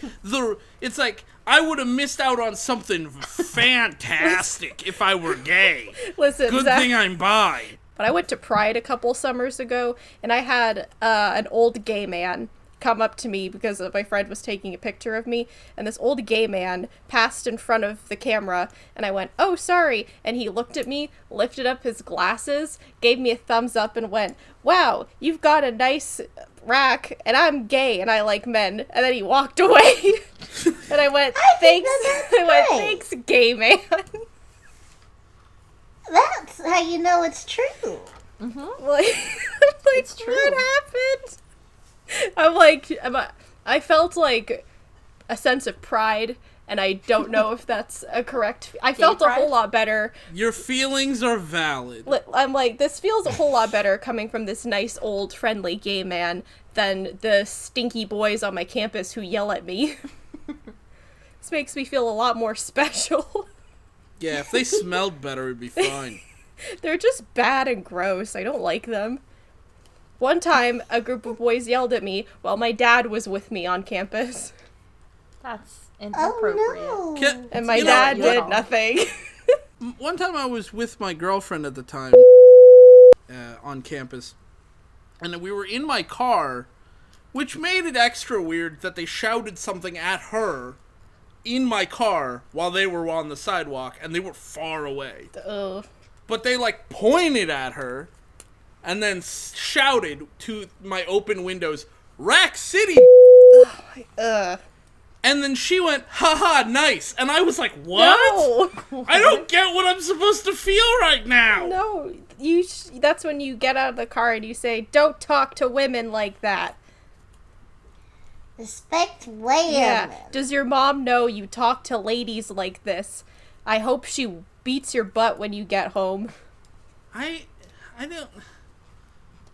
It's like I would have missed out on something fantastic if I were gay. Listen, Good Zach, thing I'm bi. but I went to Pride a couple summers ago, and I had an old gay man come up to me because my friend was taking a picture of me, and this old gay man passed in front of the camera, and I went, "Oh, sorry," and he looked at me, lifted up his glasses, gave me a thumbs up, and went, "Wow, you've got a nice rack, and I'm gay, and I like men," and then he walked away, and I went, "Thanks," that's I went, great. "Thanks, gay man." That's how you know it's true. Like, It's true. what happened? I'm like, I felt like a sense of pride, and I don't know if that's a correct. I felt a pride? whole lot better. Your feelings are valid. I'm like, this feels a whole lot better coming from this nice old friendly gay man than the stinky boys on my campus who yell at me. This makes me feel a lot more special. Yeah, if they smelled better, it'd be fine. They're just bad and gross. I don't like them. One time, a group of boys yelled at me while my dad was with me on campus. That's inappropriate. Oh no. Can- And my You know, dad what- did nothing. One time I was with my girlfriend at the time on campus, and we were in my car, which made it extra weird that they shouted something at her in my car while they were on the sidewalk, and they were far away. Ugh. But they, like, pointed at her and then shouted to my open windows, "Rack City!" Ugh. And then she went, "Haha, nice." And I was like, what? No. I don't get what I'm supposed to feel right now. No. That's when you get out of the car and you say, "Don't talk to women like that." Respect women. Yeah. Does your mom know you talk to ladies like this? I hope she beats your butt when you get home. I don't...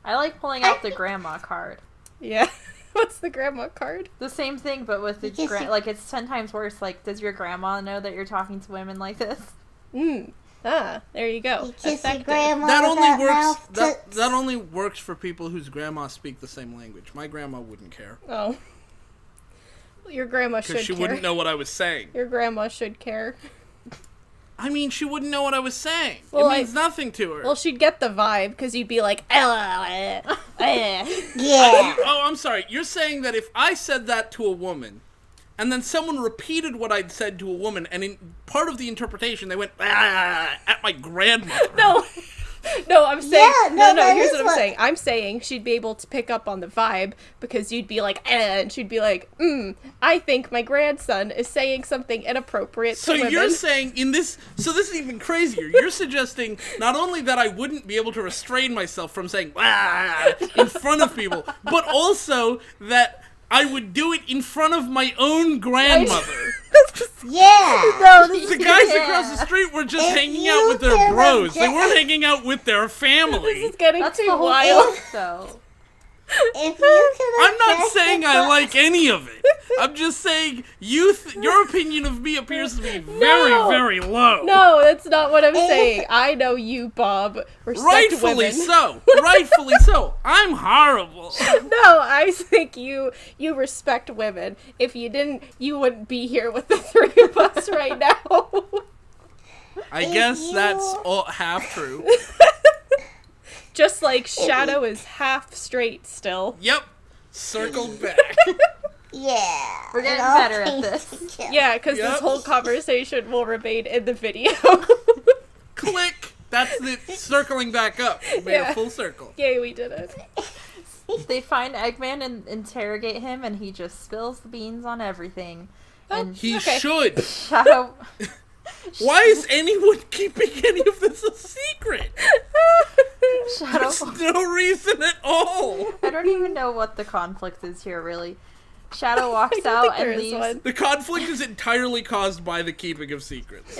I like pulling out the grandma card. Yeah. What's the grandma card? The same thing, but with the Because you- like it's 10 times worse. Like, does your grandma know that you're talking to women like this? There you go. You kiss your Effective. grandma That with only that works. mouth tits. That only works for people whose grandmas speak the same language. My grandma wouldn't care Oh. Well, your grandma should because she care. wouldn't know what I was saying. Your grandma should care. I mean, she wouldn't know what I was saying. Well, it means nothing to her. Well, she'd get the vibe, because you'd be like, Yeah. Oh, I'm sorry. You're saying that if I said that to a woman, and then someone repeated what I'd said to a woman, and in part of the interpretation, they went, at my grandmother. No, I'm saying, Yeah, no, that here's is what I'm saying. I'm saying she'd be able to pick up on the vibe, because you'd be like, and she'd be like, I think my grandson is saying something inappropriate to women. You're saying so this is even crazier. You're suggesting not only that I wouldn't be able to restrain myself from saying, in front of people, but also that I would do it in front of my own grandmother. Yeah. No, this The guys across the street were just hanging out with their bros. They weren't hanging out with their family. is getting That's too the whole wild. thing, though. If you could I'm not object saying the I fuck- like any of it. I'm just saying your opinion of me appears to be very, very low. No, that's not what I'm saying. I know you, Bob. Respect Rightfully women. so. Rightfully so. I'm horrible. No, I think you respect women. If you didn't, you wouldn't be here with the three of us right now. I If guess you- that's all half true. Just like Shadow is half straight still. Yep. Circled back. Yeah. We're getting it all better at came this. together. Yeah, because Yep. this whole conversation will remain in the video. Click. That's it. Circling back up. We made Yeah. a full circle. Yay, we did it. They find Eggman and interrogate him, and he just spills the beans on everything. And He Okay. should. Shadow... Why is anyone keeping any of this a secret? Shadow... There's no reason at all. I don't even know what the conflict is here, really. Shadow walks I don't out think there and is leaves... one. The conflict is entirely caused by the keeping of secrets.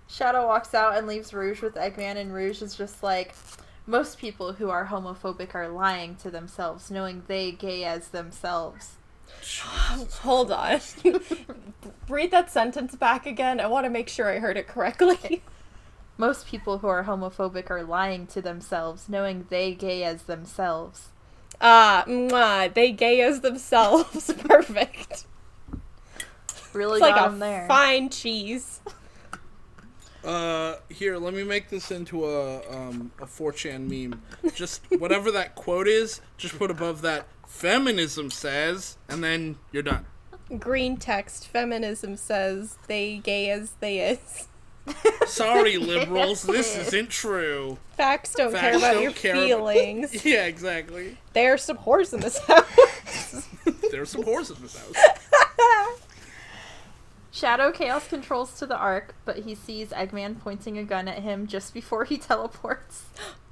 Shadow walks out and leaves Rouge with Eggman, and Rouge is just like, most people who are homophobic are lying to themselves, knowing they gay as themselves. Hold on. Read that sentence back again. I want to make sure I heard it correctly. Most people who are homophobic are lying to themselves, knowing they gay as themselves. They gay as themselves. Perfect. Really It's like got a him there. fine cheese. Here, let me make this into a 4chan meme. Just whatever that quote is, just put above that, feminism says, and then you're done. Green text. Feminism says they gay as they is. Sorry, liberals, this isn't true. Facts don't care Facts about don't your care feelings. Yeah, exactly. There's some whores in this house. There's some horses in this house. Shadow Chaos controls to the Ark, but he sees Eggman pointing a gun at him just before he teleports.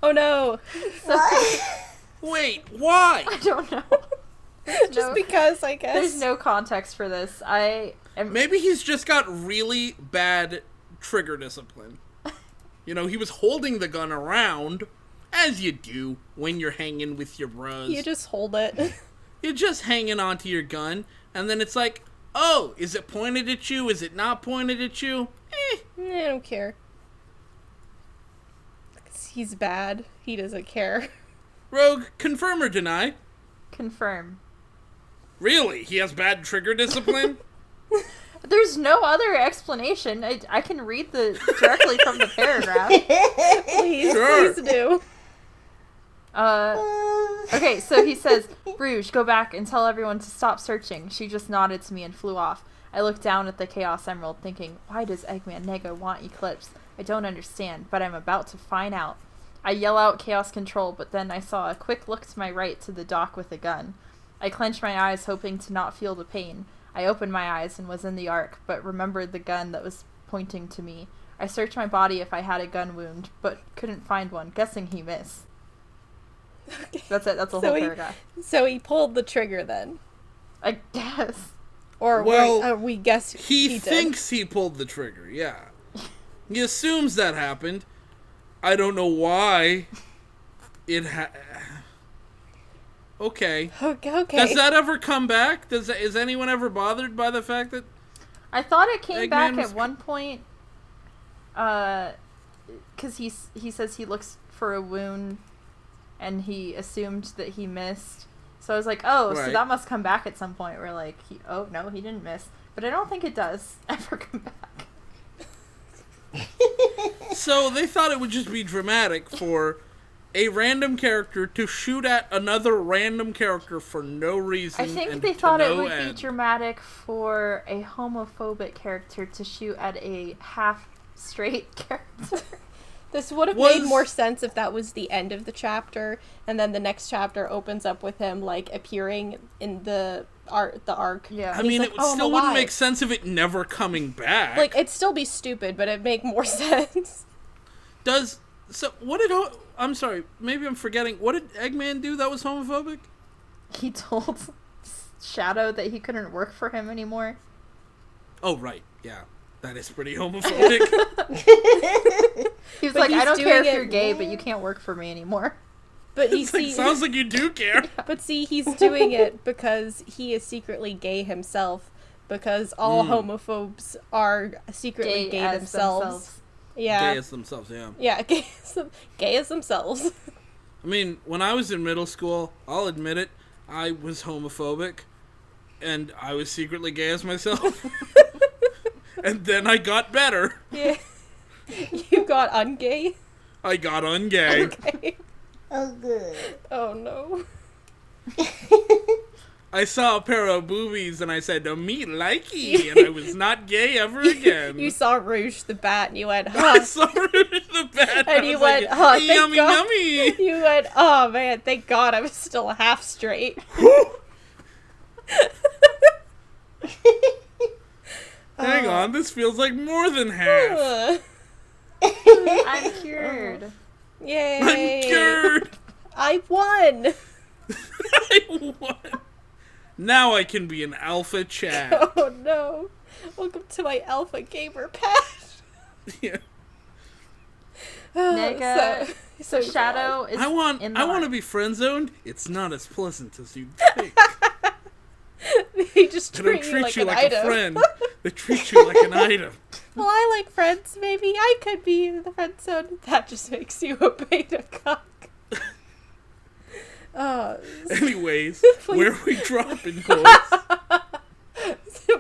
Oh no. Wait, why? I don't know. Just because, I guess. There's no context for this. Maybe he's just got really bad trigger discipline. You know, he was holding the gun around, as you do when you're hanging with your bros. You just hold it. You're just hanging onto your gun, and then it's like, oh, is it pointed at you? Is it not pointed at you? I don't care. 'Cause he's bad. He doesn't care. Rogue, confirm or deny? Confirm. Really? He has bad trigger discipline? There's no other explanation. I can read directly from the paragraph. Please, Sure. please do. Okay, so he says, Rouge, go back and tell everyone to stop searching. She just nodded to me and flew off. I looked down at the Chaos Emerald thinking, why does Eggman Nego want Eclipse? I don't understand, but I'm about to find out. I yell out Chaos Control, but then I saw a quick look to my right to the dock with a gun. I clenched my eyes, hoping to not feel the pain. I opened my eyes and was in the Ark, but remembered the gun that was pointing to me. I searched my body if I had a gun wound, but couldn't find one, guessing he missed. Okay. That's it, that's the So whole he- paragraph. So he pulled the trigger then. I guess. Or Well, we guess He did. thinks he pulled the trigger, yeah. He assumes that happened. I don't know why. Okay. Okay. Does that ever come back? Is anyone ever bothered by the fact that... I thought it came Eggman back was- at one point, because he says he looks for a wound, and he assumed that he missed. So I was like, oh, so Right. that must come back at some point. Where like, oh no, he didn't miss. But I don't think it does ever come back. So they thought it would just be dramatic for a random character to shoot at another random character for no reason. I think and they to thought it no would end. be dramatic for a homophobic character to shoot at a half-straight character. This would have Was- made more sense if that was the end of the chapter, and then the next chapter opens up with him like appearing in the arc. Yeah. I And he's mean, like, it "Oh, I'm still wouldn't alive." make sense if it never coming back. Like, it'd still be stupid, but it'd make more sense. I'm sorry, maybe I'm forgetting. What did Eggman do that was homophobic? He told Shadow that he couldn't work for him anymore. Oh, right. Yeah. That is pretty homophobic. He was But like, he's I don't care doing if it- you're gay, but you can't work for me anymore. But It's like, sounds like you do care. but see, he's doing it because he is secretly gay himself. Because all homophobes are secretly gay as themselves. Yeah, Gay as themselves, yeah. yeah, gay as themselves. I mean, when I was in middle school, I'll admit it, I was homophobic. And I was secretly gay as myself. And then I got better. Yeah, you got ungay. I got ungay. Okay. Oh, good. Oh no. I saw a pair of boobies and I said, me likey, and I was not gay ever again. You saw Rouge the Bat and you went, I huh. saw the bed. And you went, oh, thank yummy, God. yummy. You went, oh man, thank God I was still half straight. Hang on, this feels like more than half. I'm cured. Yay. I'm cured. I won. I won. Now I can be an alpha chat. Oh no. Welcome to my alpha gamer patch. Yeah. Nega. So Shadow is I want in the to arc. be friend zoned. It's not as pleasant as you think. They just They don't treat you treat like you an like item. a friend. They treat you like an item. Well, I like friends. Maybe I could be in the friend zone. That just makes you a beta cock. Anyways, Please. where are we dropping, boys?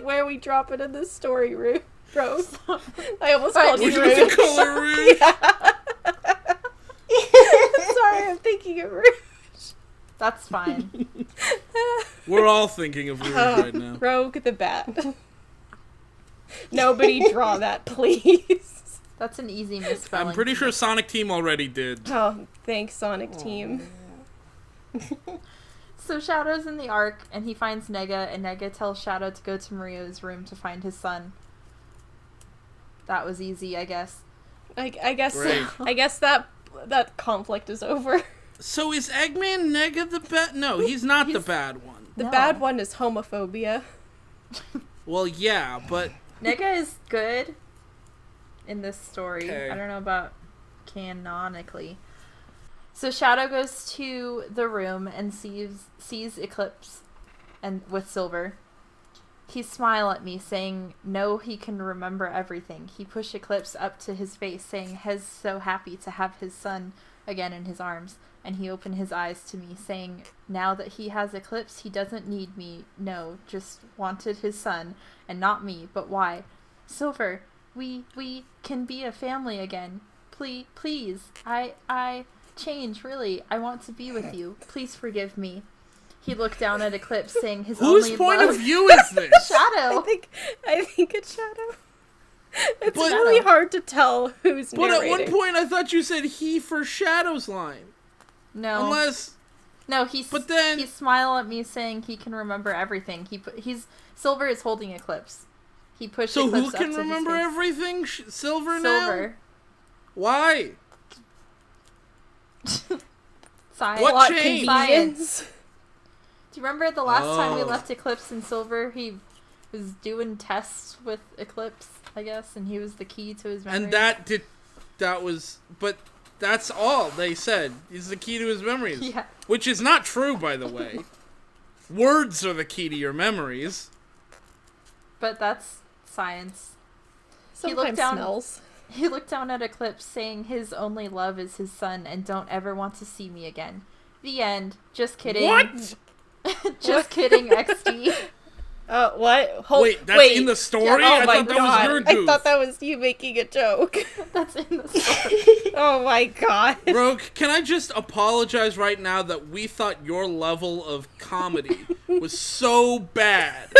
Where we drop it in the story room, bro. I almost Right, called We're you doing the Rouge. color rouge. Sorry, I'm thinking of Rouge. That's fine. We're all thinking of rouge right now. Rogue the Bat. Nobody draw that, please. That's an easy misspelling. I'm pretty sure Sonic Team already did. Oh, thanks, Sonic Team. So Shadow's in the arc, and he finds Nega, and Nega tells Shadow to go to Mario's room to find his son. That was easy, I guess. I guess. Great. I guess that conflict is over. So is Eggman Nega the bad? No, he's not the He's- bad one. The No. bad one is homophobia. Well, yeah, but Nega is good in this story. Okay. I don't know about canonically. So Shadow goes to the room and sees Eclipse and with Silver. He smiled at me, saying, "No, he can remember everything." He pushed Eclipse up to his face, saying, "He's so happy to have his son again in his arms." And he opened his eyes to me, saying, "Now that he has Eclipse, he doesn't need me. No, just wanted his son, and not me. But why? Silver, we can be a family again. Please. I change, really. I want to be with you. Please forgive me." He looked down at Eclipse, saying his whose only point love... of view is this? Shadow! I think it's Shadow. It's But- really hard to tell who's But at narrating. one point, I thought you said he for Shadow's line. No. Unless, No, but then he smiled at me, saying he can remember everything. Silver is holding Eclipse. He pushed so Eclipse who up can to remember his face. everything? Silver now? Silver. Why? Science. What Plot changed? convenience. Do you remember the last time we Oh. left Eclipse and Silver? He was doing tests with Eclipse, I guess, and he was the key to his memory. And but that's all they said. Is the key to his memories. Yeah. Which is not true, by the way. Words are the key to your memories. But that's science. Sometimes down- smells. He looked down at Eclipse, saying his only love is his son and don't ever want to see me again. The end. Just kidding. What? Just kidding, XD. What? Wait, that's in the story? Oh I my thought that god. was your goof. I thought that was you making a joke. That's in the story. Oh my god. Rogue, can I just apologize right now that we thought your level of comedy was so bad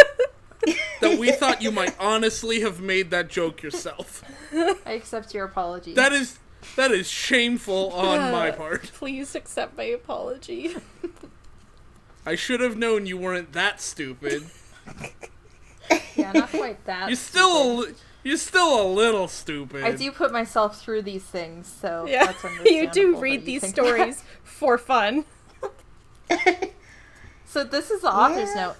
that we thought you might honestly have made that joke yourself. I accept your apology. That is shameful on my part. Please accept my apology. I should have known you weren't that stupid. Yeah, not quite that. You're still a little stupid. I do put myself through these things, so Yeah, that's understandable. you do that read you these think stories for fun. that. So this is the author's note.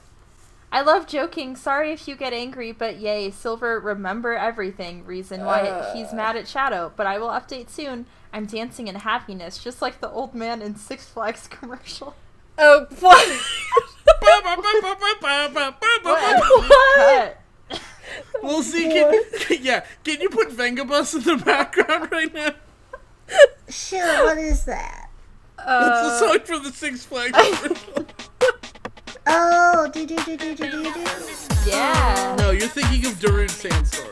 I love joking. Sorry if you get angry, but yay, Silver, remember everything. Reason why he's mad at Shadow, but I will update soon. I'm dancing in happiness, just like the old man in Six Flags commercial. Oh, what? What? We'll see. Can you put Vengabus in the background right now? Sure, what is that? It's a song from the Six Flags commercial. Oh, do. Yeah. No, you're thinking of Darude Sandstorm.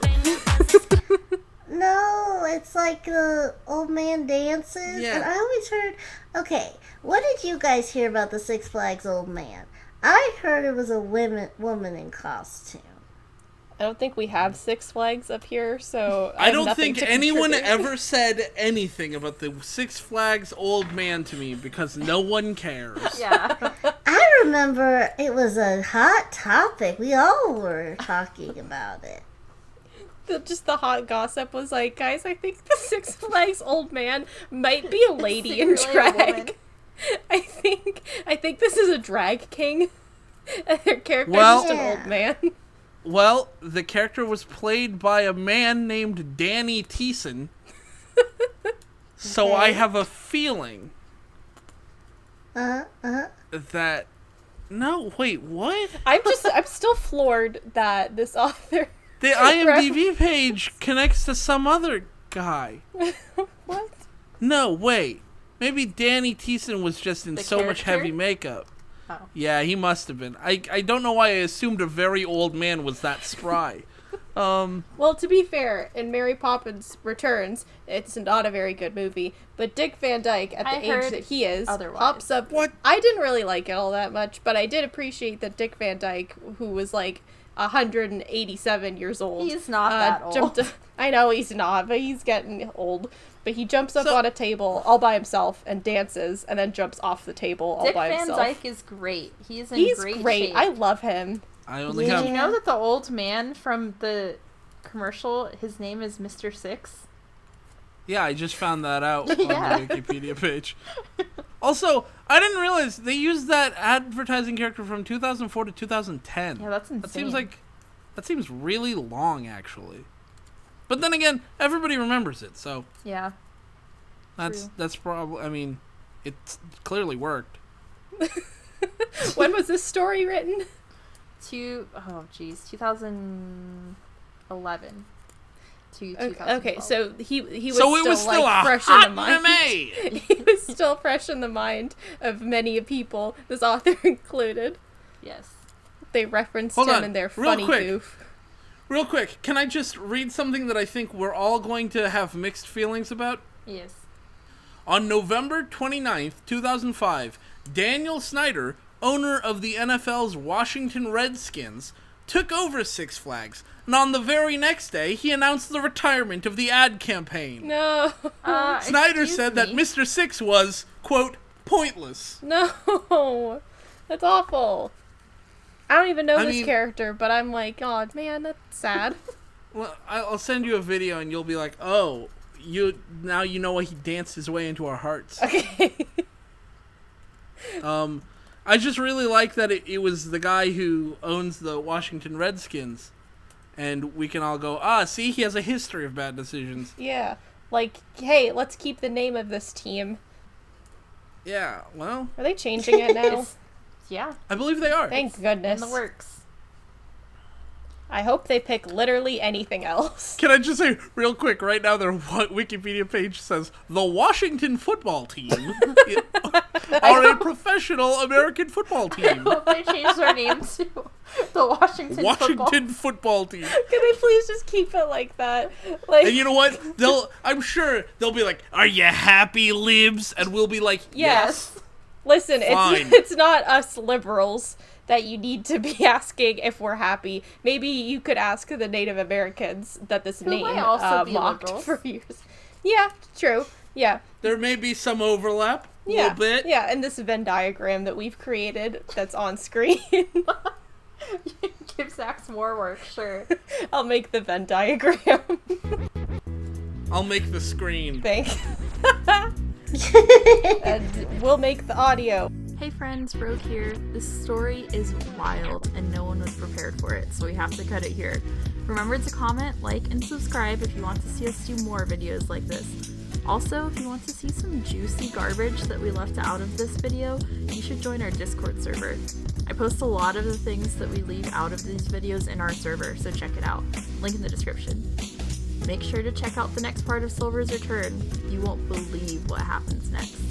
No, it's like the old man dances. Yeah. And I always heard, okay, what did you guys hear about the Six Flags old man? I heard it was a woman in costume. I don't think we have Six Flags up here, so I have don't nothing think to anyone contribute. ever said anything about the Six Flags old man to me because no one cares. Yeah. I remember it was a hot topic. We all were talking about it. Just the hot gossip was like, guys, I think the Six Flags old man might be a lady in secretly a woman. drag. I think this is a drag king. And their character's Well- just an Yeah. old man. Well, the character was played by a man named Danny Thiessen. So I have a feeling that... No, wait, what? I'm still floored that this author... The IMDb page connects to some other guy. What? No, wait. Maybe Danny Thiessen was just in The so much character? heavy makeup. Oh. Yeah, he must have been. I don't know why I assumed a very old man was that spry. Well, to be fair, in Mary Poppins Returns, it's not a very good movie, but Dick Van Dyke, at the I age heard that he is, otherwise. pops up... What? I didn't really like it all that much, but I did appreciate that Dick Van Dyke, who was like 187 years old... He's not that old. I know he's not, but he's getting old. But he jumps up So- on a table all by himself and dances, and then jumps off the table all Dick by Van himself. Dyke is great. He's in He's great great. shape. I love him. I only Yeah. have... Did you know that the old man from the commercial, his name is Mr. Six? Yeah, I just found that out on Yeah. the Wikipedia page. Also, I didn't realize they used that advertising character from 2004 to 2010. Yeah, that's insane. That seems really long, actually. But then again, everybody remembers it, so Yeah. True. that's probably. I mean, it clearly worked. When was this story written? 2011 to 2012. Okay, so he was So still, it was still like, a fresh hot in the mind. anime. He was still fresh in the mind of many people, this author included. Yes. They referenced Hold him on, in their real funny quick. goof. Real quick, can I just read something that I think we're all going to have mixed feelings about? Yes. On November 29th, 2005, Daniel Snyder, owner of the NFL's Washington Redskins, took over Six Flags, and on the very next day, he announced the retirement of the ad campaign. No. Snyder excuse said that me. Mr. Six was, quote, pointless. No. That's awful. I don't even know I this mean- character, but I'm like, oh man, that's sad. Well, I'll send you a video, and you'll be like, oh, now you know why he danced his way into our hearts. Okay. I just really like that it was the guy who owns the Washington Redskins, and we can all go, see, he has a history of bad decisions. Yeah. Like, hey, let's keep the name of this team. Yeah, well, Are they changing it now? It's- yeah. I believe they are. Thank In goodness. the works. I hope they pick literally anything else. Can I just say real quick, right now their Wikipedia page says, the Washington football team are a professional American football team. Hope they changed their name too. The Washington football team. Can they please just keep it like that? Like, And you know what? I'm sure they'll be like, "Are you happy, libs?" And we'll be like, yes. Listen, Fine. it's not us liberals that you need to be asking if we're happy. Maybe you could ask the Native Americans that this Who name might also be mocked liberals. for years. Yeah, true. Yeah. There may be some overlap, a little bit. Yeah, and this Venn diagram that we've created that's on screen. Give Zach some more work, sure. I'll make the Venn diagram. I'll make the screen. Thanks. And we'll make the audio. Hey friends, Rogue here. This story is wild and no one was prepared for it, so we have to cut it here. Remember to comment, like, and subscribe if you want to see us do more videos like this. Also, if you want to see some juicy garbage that we left out of this video, you should join our Discord server. I post a lot of the things that we leave out of these videos in our server, so check it out. Link in the description. Make sure to check out the next part of Silver's return. You won't believe what happens next.